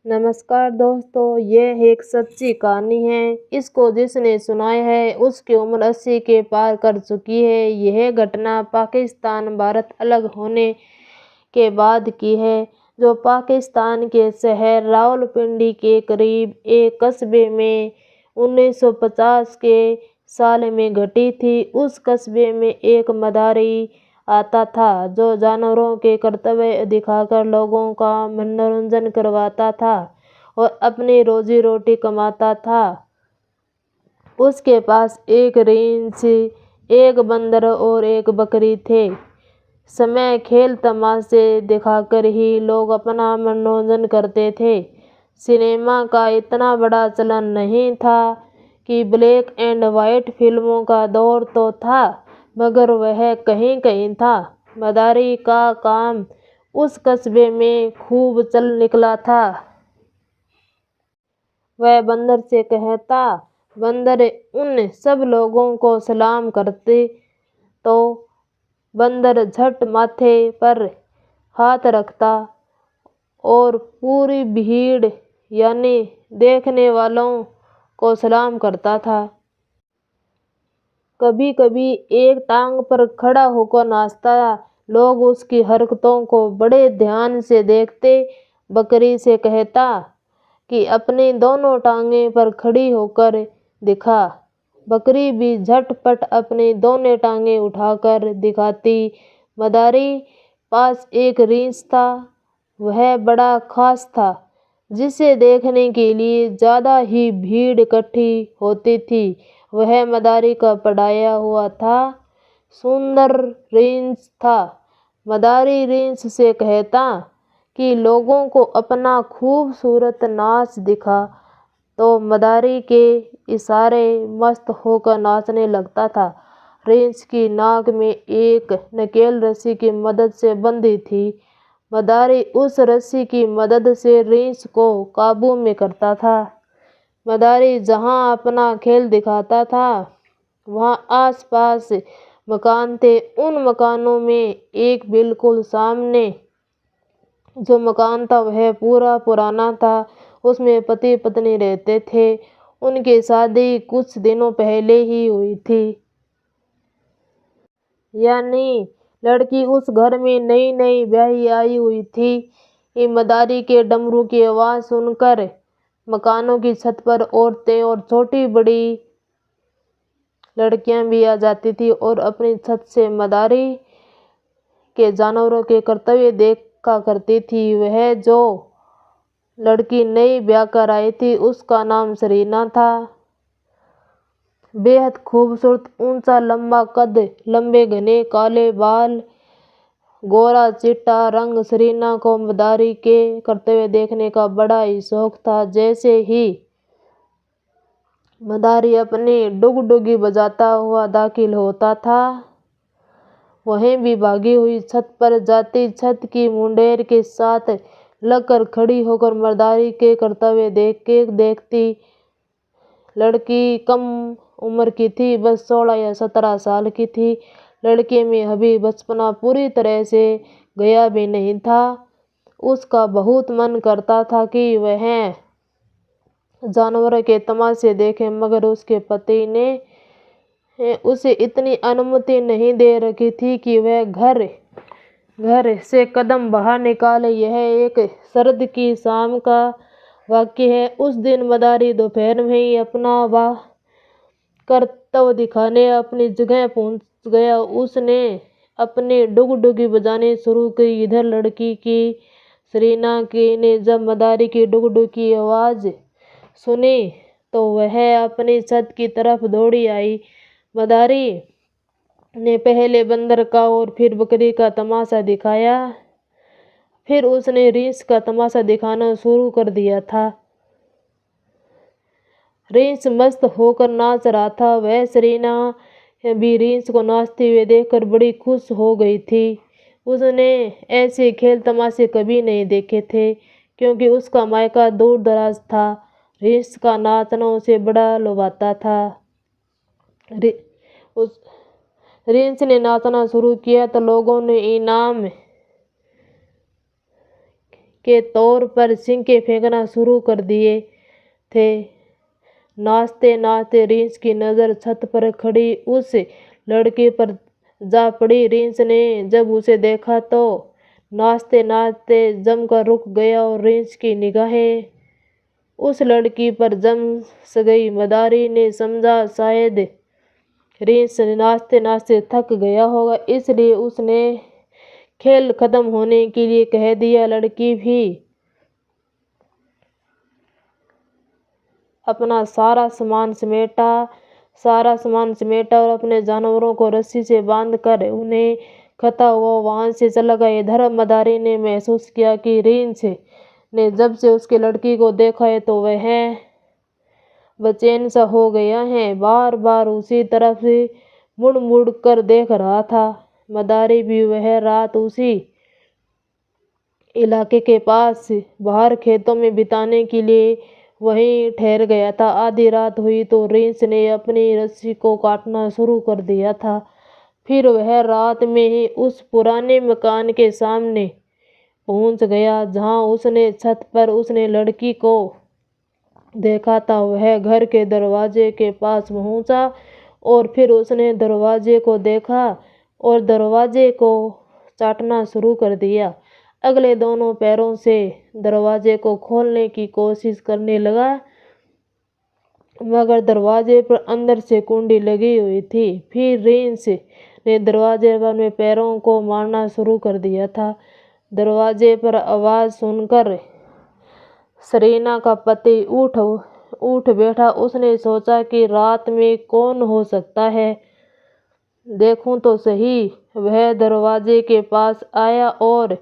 नमस्कार दोस्तों, यह एक सच्ची कहानी है। इसको जिसने सुनाया है उसकी उम्र 80 के पार कर चुकी है। यह घटना पाकिस्तान भारत अलग होने के बाद की है, जो पाकिस्तान के शहर रावलपिंडी के करीब एक कस्बे में 1950 के साल में घटी थी। उस कस्बे में एक मदारी आता था जो जानवरों के कर्तव्य दिखाकर लोगों का मनोरंजन करवाता था और अपनी रोजी रोटी कमाता था। उसके पास एक रीछ, एक बंदर और एक बकरी थे। समय खेल तमाशे दिखाकर ही लोग अपना मनोरंजन करते थे। सिनेमा का इतना बड़ा चलन नहीं था कि ब्लैक एंड वाइट फिल्मों का दौर तो था, मगर वह कहीं कहीं था। मदारी का काम उस कस्बे में खूब चल निकला था। वह बंदर से कहता, बंदर उन सब लोगों को सलाम करते तो बंदर झट माथे पर हाथ रखता और पूरी भीड़ यानी देखने वालों को सलाम करता था। कभी कभी एक टांग पर खड़ा होकर नाचता। लोग उसकी हरकतों को बड़े ध्यान से देखते। बकरी से कहता कि अपनी दोनों टांगे पर खड़ी होकर दिखा। बकरी भी झटपट अपनी दोनों टांगे उठाकर दिखाती। मदारी पास एक रीछ था। वह बड़ा खास था, जिसे देखने के लिए ज्यादा ही भीड़ इकट्ठी होती थी। वह मदारी का पढ़ाया हुआ था, सुंदर रीछ था। मदारी रीछ से कहता कि लोगों को अपना खूबसूरत नाच दिखा, तो मदारी के इशारे मस्त होकर नाचने लगता था। रीछ की नाक में एक नकेल रस्सी की मदद से बंधी थी। मदारी उस रस्सी की मदद से रीछ को काबू में करता था। मदारी जहां अपना खेल दिखाता था, वहां आसपास मकान थे। उन मकानों में एक बिल्कुल सामने जो मकान था वह पूरा पुराना था। उसमें पति पत्नी रहते थे। उनकी शादी कुछ दिनों पहले ही हुई थी, यानी लड़की उस घर में नई नई ब्याही आई हुई थी। मदारी के डमरू की आवाज सुनकर मकानों की छत पर औरतें और छोटी बड़ी लड़कियां भी आ जाती थी और अपनी छत से मदारी के जानवरों के कर्तव्य देखा करती थी। वह जो लड़की नई ब्याह कर आई थी उसका नाम सरीना था। बेहद खूबसूरत, ऊंचा लंबा कद, लंबे घने काले बाल, गोरा चिट्टा रंग। सरीना को मदारी के कर्तव्य देखने का बड़ा ही शौक था। जैसे ही मदारी अपनी डुगडुगी बजाता हुआ दाखिल होता था, वहीं भी भागी हुई छत पर जाती, छत की मुंडेर के साथ लगकर खड़ी होकर मदारी के कर्तव्य देखती। लड़की कम उम्र की थी, बस 16 या 17 साल की थी। लड़की में अभी बचपना पूरी तरह से गया भी नहीं था। उसका बहुत मन करता था कि वह जानवरों के तमाशे देखे, मगर उसके पति ने उसे इतनी अनुमति नहीं दे रखी थी कि वह घर से कदम बाहर निकाले। यह एक सर्द की शाम का वाक्य है। उस दिन मदारी दोपहर में ही अपना कर्तव्य दिखाने अपनी जगह पहुंच गया। उसने अपनी डुगडुगी बजानी शुरू की। इधर लड़की की सरीना की ने जब मदारी की डुगडुगी की आवाज सुनी तो वह अपनी छत की तरफ दौड़ी आई। मदारी ने पहले बंदर का और फिर बकरी का तमाशा दिखाया। फिर उसने रीछ का तमाशा दिखाना शुरू कर दिया था। रीछ मस्त होकर नाच रहा था। वह सरीना भी रीछ को नाचते हुए देखकर बड़ी खुश हो गई थी। उसने ऐसे खेल तमाशे कभी नहीं देखे थे, क्योंकि उसका मायका दूर दराज था। रीछ का नाचना उसे बड़ा लुभाता था। उस रीछ ने नाचना शुरू किया तो लोगों ने इनाम के तौर पर सिंके फेंकना शुरू कर दिए थे। नाचते नाचते रींस की नज़र छत पर खड़ी उस लड़की पर जा पड़ी। रींस ने जब उसे देखा तो नाचते नाचते जमकर रुक गया और रींस की निगाहें उस लड़की पर जम गई। मदारी ने समझा शायद रींस नाचते नाचते थक गया होगा, इसलिए उसने खेल खत्म होने के लिए कह दिया। लड़की भी अपना सारा सामान समेटा और अपने जानवरों को रस्सी से बांधकर उन्हें खाता हुआ वहां से चला गया। इधर मदारी ने महसूस किया कि रींस ने जब से उसकी लड़की को देखा है तो वह बेचैन सा हो गया है, बार बार उसी तरफ मुड़ मुड़ कर देख रहा था। मदारी भी वह रात उसी इलाके के पास बाहर खेतों में बिताने के लिए वहीं ठहर गया था। आधी रात हुई तो रींस ने अपनी रस्सी को काटना शुरू कर दिया था। फिर वह रात में ही उस पुराने मकान के सामने पहुंच गया जहां उसने छत पर उसने लड़की को देखा था। वह घर के दरवाजे के पास पहुंचा और फिर उसने दरवाजे को देखा और दरवाजे को चाटना शुरू कर दिया। अगले दोनों पैरों से दरवाजे को खोलने की कोशिश करने लगा, मगर दरवाजे पर अंदर से कुंडी लगी हुई थी। फिर रींस ने दरवाजे पर में पैरों को मारना शुरू कर दिया था। दरवाजे पर आवाज़ सुनकर सरीना का पति उठ बैठा। उसने सोचा कि रात में कौन हो सकता है, देखूं तो सही। वह दरवाजे के पास आया और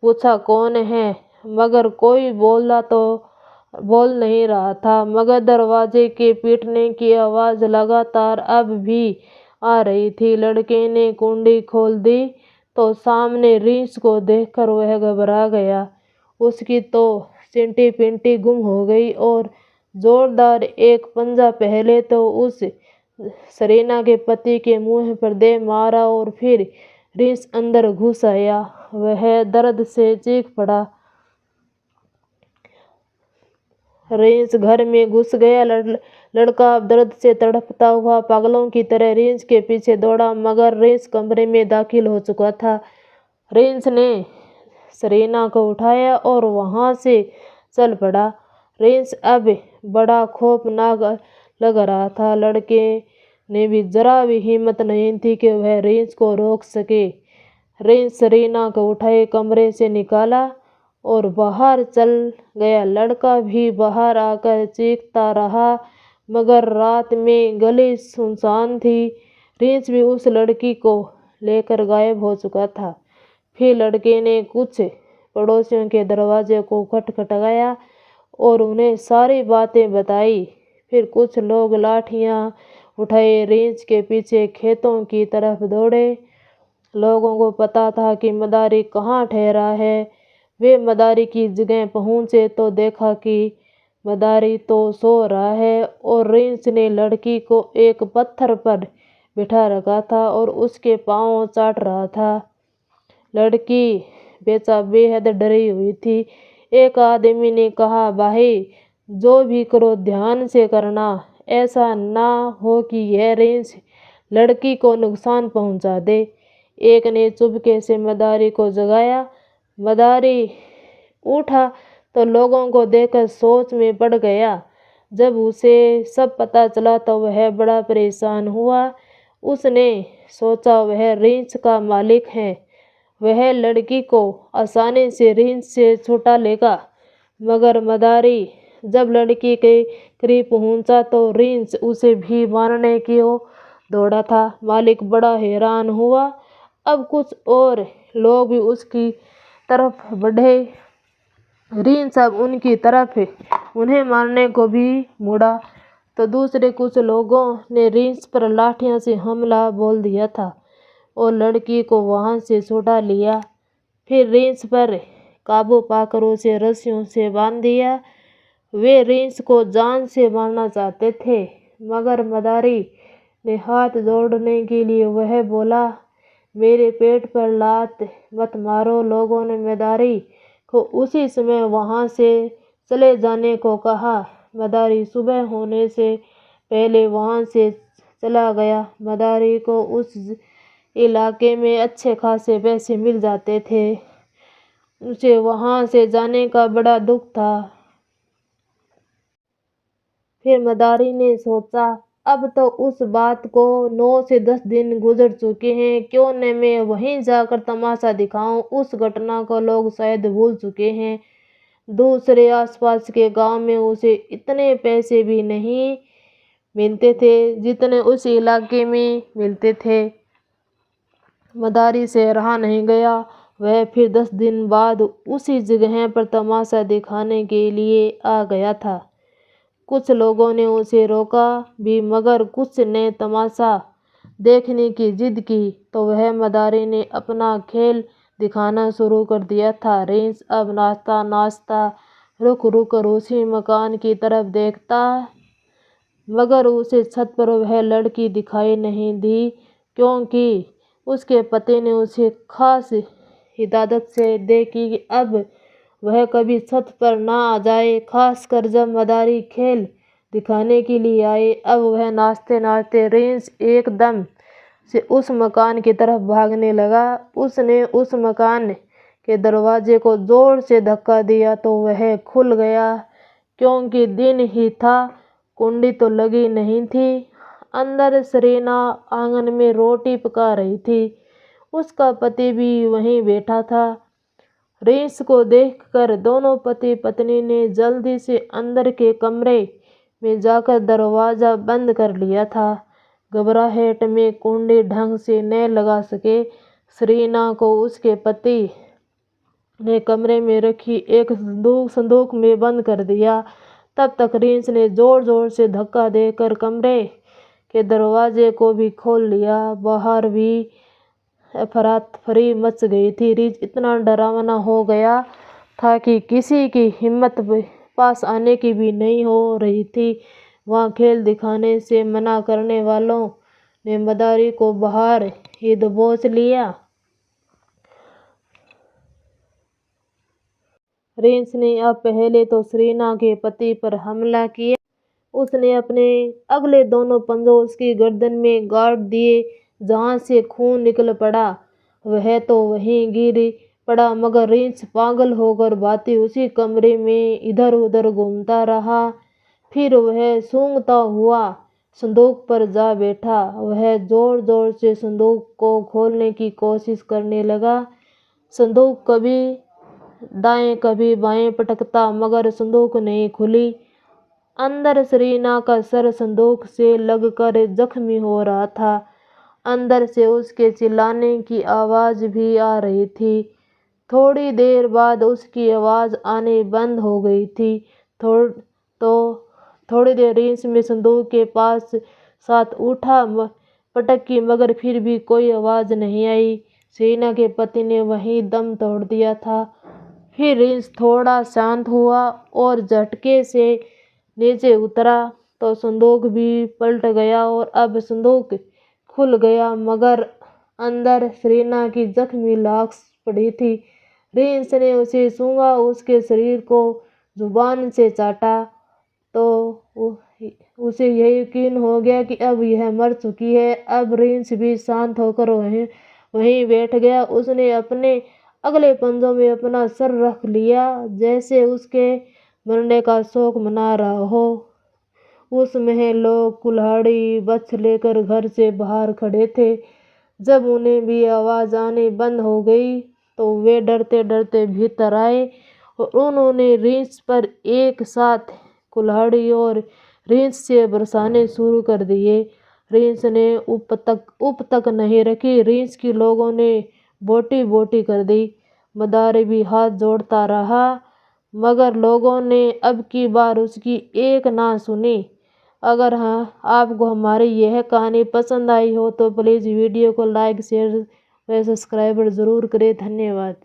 पूछा कौन है, मगर कोई बोल नहीं रहा था। मगर दरवाजे के पीटने की आवाज़ लगातार अब भी आ रही थी। लड़के ने कुंडी खोल दी तो सामने रींस को देखकर वह घबरा गया। उसकी तो चिंटी पिंटी गुम हो गई और जोरदार एक पंजा पहले तो उस सरीना के पति के मुंह पर दे मारा और फिर रींस अंदर घुस आया। वह दर्द से चीख पड़ा। रींस घर में घुस गया। लड़का दर्द से तड़पता हुआ पागलों की तरह रींस के पीछे दौड़ा, मगर रींस कमरे में दाखिल हो चुका था। रींस ने सरीना को उठाया और वहां से चल पड़ा। रींस अब बड़ा खौफनाक लग रहा था। लड़के ने भी जरा भी हिम्मत नहीं थी कि वह रींस को रोक सके। रींस सरीना को उठाए कमरे से निकाला और बाहर चल गया। लड़का भी बाहर आकर चीखता रहा, मगर रात में गली सुनसान थी। रींस भी उस लड़की को लेकर गायब हो चुका था। फिर लड़के ने कुछ पड़ोसियों के दरवाजे को खटखटाया और उन्हें सारी बातें बताई। फिर कुछ लोग लाठियां उठाए रींस के पीछे खेतों की तरफ दौड़े। लोगों को पता था कि मदारी कहाँ ठहरा है। वे मदारी की जगह पहुंचे तो देखा कि मदारी तो सो रहा है और रींस ने लड़की को एक पत्थर पर बिठा रखा था और उसके पांव चाट रहा था। लड़की बेहद डरी हुई थी। एक आदमी ने कहा, भाई जो भी करो ध्यान से करना, ऐसा ना हो कि यह रींस लड़की को नुकसान पहुंचा दे। एक ने चुपके से मदारी को जगाया। मदारी उठा तो लोगों को देखकर सोच में पड़ गया। जब उसे सब पता चला तो वह बड़ा परेशान हुआ। उसने सोचा वह रींस का मालिक है, वह लड़की को आसानी से रींस से छुड़ा लेगा। मगर मदारी जब लड़की के करीब पहुंचा तो रींस उसे भी मारने की ओर दौड़ा था। मालिक बड़ा हैरान हुआ। अब कुछ और लोग भी उसकी तरफ बढ़े। रींस अब उनकी तरफ उन्हें मारने को भी मुड़ा तो दूसरे कुछ लोगों ने रींस पर लाठियों से हमला बोल दिया था और लड़की को वहां से छुड़ा लिया। फिर रींस पर काबू पाकर उसे रस्सियों से बांध दिया। वे रींस को जान से मारना चाहते थे, मगर मदारी ने हाथ जोड़ने के लिए वह बोला, मेरे पेट पर लात मत मारो। लोगों ने मदारी को उसी समय वहाँ से चले जाने को कहा। मदारी सुबह होने से पहले वहाँ से चला गया। मदारी को उस इलाके में अच्छे खासे पैसे मिल जाते थे। उसे वहाँ से जाने का बड़ा दुख था। फिर मदारी ने सोचा, अब तो उस बात को 9 से 10 दिन गुजर चुके हैं, क्यों न मैं वहीं जाकर तमाशा दिखाऊं। उस घटना को लोग शायद भूल चुके हैं। दूसरे आसपास के गांव में उसे इतने पैसे भी नहीं मिलते थे जितने उस इलाके में मिलते थे। मदारी से रहा नहीं गया। वह फिर 10 दिन बाद उसी जगह पर तमाशा दिखाने के लिए आ गया था। कुछ लोगों ने उसे रोका भी, मगर कुछ ने तमाशा देखने की जिद की तो वह मदारी ने अपना खेल दिखाना शुरू कर दिया था। रिंस अब नाचता नाचता रुक रुक कर उसी मकान की तरफ देखता, मगर उसे छत पर वह लड़की दिखाई नहीं दी, क्योंकि उसके पति ने उसे खास हिदायत से देखी कि अब वह कभी छत पर ना आ जाए, खासकर जब मदारी खेल दिखाने के लिए आए। अब वह नाचते नाचते रिंस एकदम से उस मकान की तरफ भागने लगा। उसने उस मकान के दरवाजे को जोर से धक्का दिया तो वह खुल गया, क्योंकि दिन ही था, कुंडी तो लगी नहीं थी। अंदर सरीना आंगन में रोटी पका रही थी। उसका पति भी वहीं बैठा था। रिंस को देखकर दोनों पति पत्नी ने जल्दी से अंदर के कमरे में जाकर दरवाज़ा बंद कर लिया था। घबराहट में कुंडी ढंग से न लगा सके सरीना को उसके पति ने कमरे में रखी एक संदूक में बंद कर दिया। तब तक रिंस ने जोर जोर से धक्का देकर कमरे के दरवाजे को भी खोल लिया। बाहर भी अफरा-तफरी मच गई थी। रिंस इतना डरावना हो गया था कि किसी की हिम्मत पास आने की भी नहीं हो रही थी। वहाँ खेल दिखाने से मना करने वालों ने मदारी को बाहर ही दबोच लिया। रिंस ने अब पहले तो सरीना के पति पर हमला किया। उसने अपने अगले दोनों पंजों उसकी गर्दन में गाड़ दिए, जहाँ से खून निकल पड़ा। वह तो वहीं गिर पड़ा, मगर रिंस पागल होकर भांति उसी कमरे में इधर उधर घूमता रहा। फिर वह सूंघता हुआ संदूक पर जा बैठा। वह जोर जोर से संदूक को खोलने की कोशिश करने लगा। संदूक कभी दाएं कभी बाएं पटकता, मगर संदूक नहीं खुली। अंदर सरीना का सर संदूक से लगकर जख्मी हो रहा था। अंदर से उसके चिल्लाने की आवाज़ भी आ रही थी। थोड़ी देर बाद उसकी आवाज़ आनी बंद हो गई थी। थोड़ी देर रिंस में संदूक के पास साथ उठा पटकी, मगर फिर भी कोई आवाज़ नहीं आई। सरीना के पति ने वहीं दम तोड़ दिया था। फिर रिंस थोड़ा शांत हुआ और झटके से नीचे उतरा तो संदूक भी पलट गया और अब संदूक खुल गया, मगर अंदर सरीना की जख्मी लाश पड़ी थी। रिंस ने उसे सूंघा, उसके शरीर को जुबान से चाटा तो उसे यह यकीन हो गया कि अब यह मर चुकी है। अब रिंस भी शांत होकर वहीं बैठ गया। उसने अपने अगले पंजों में अपना सर रख लिया, जैसे उसके मरने का शोक मना रहा हो। उसमें लोग कुल्हाड़ी बच्छ लेकर घर से बाहर खड़े थे। जब उन्हें भी आवाज़ आनी बंद हो गई तो वे डरते डरते भीतर आए और उन्होंने रिंस पर एक साथ कुल्हाड़ी और रिंस से बरसाने शुरू कर दिए। रिंस ने उप तक नहीं रखी। रिंस की लोगों ने बोटी बोटी कर दी। मदारी भी हाथ जोड़ता रहा, मगर लोगों ने अब की बार उसकी एक ना सुनी। अगर आपको हमारी यह कहानी पसंद आई हो तो प्लीज़ वीडियो को लाइक शेयर व सब्सक्राइब ज़रूर करें। धन्यवाद।